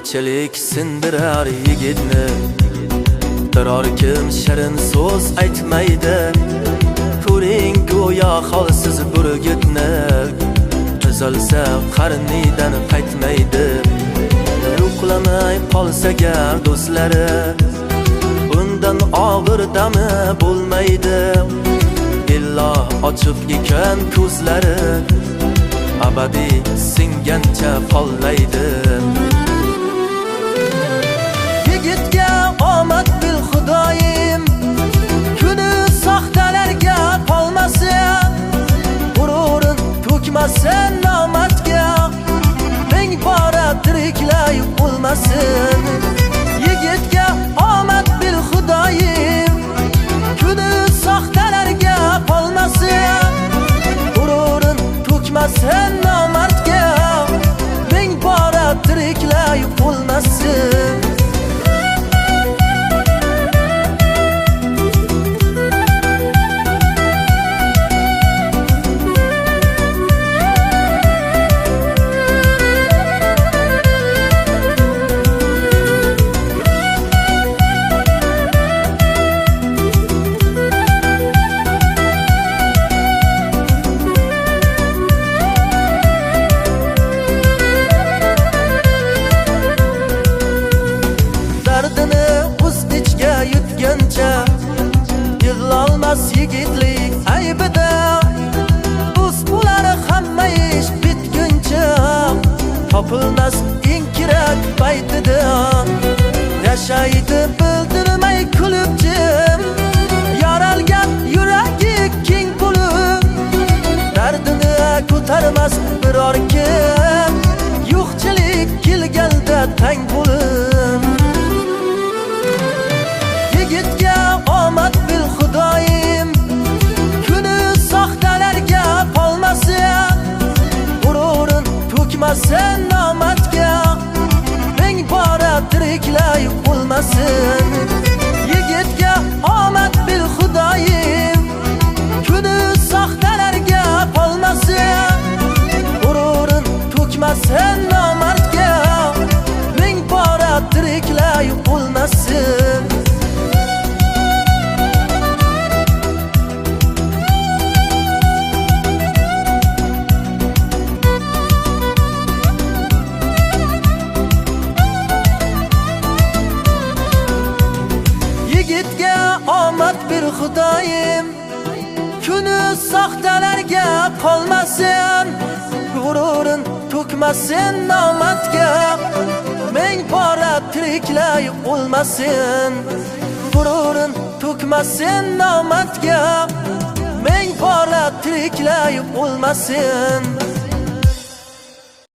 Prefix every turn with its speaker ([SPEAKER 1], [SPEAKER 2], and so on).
[SPEAKER 1] ko'pchilik sindirar yigitni, biror kim shirin so'z aytmaydi. Ko'ring go'yo holsiz burgutni, uzilsa qarnidan qaytmaydi. Yo'qlamay qolsa gar do'stlari, undan og'ir dami bo'lmaydi. Illo ochib ekan ko'zlari, abadiy singancha qollaydi. Yigitga omad bil xudoyim, kuni soxtalarga qolmasin, g'ururin to'kmasin nomadga, ming bora tiriklay o'lmasin. Yigitga omad bil xudoyim, kuni soxtalarga qolmasin, g'ururin to'kmasin nomardga, ming bora tiriklay o'lmasin. Yig'lolmas yigitlik aybida, usbular hamma ish bitguncha, topilmas eng kerak paytida. Yashaydi bildirmay kulib jim, yaralgan yuragi keng bo'lib, dardini ko'tarmas biror kim, yo'qchilik kelganda tang bo'lib. Yigitga omad bil xudoyim, kuni soxtalarga qolmasin, g'ururin to'kmasin nomadga, ming bora tiriklay o'lmasin. Yigitga omad bil xudoyim, kuni soxtalarga qolmasin, g'ururin to'kmasin nomardga, ming bora tiriklay o'lmasin. Yigitga omad bir xudoyim, kuni soxtalarga qolmasin, g'ururin to'kmasin nomadga, ming bora tiriklay o'lmasin. G'ururin to'kmasin nomadga, ming bora tiriklay o'lmasin.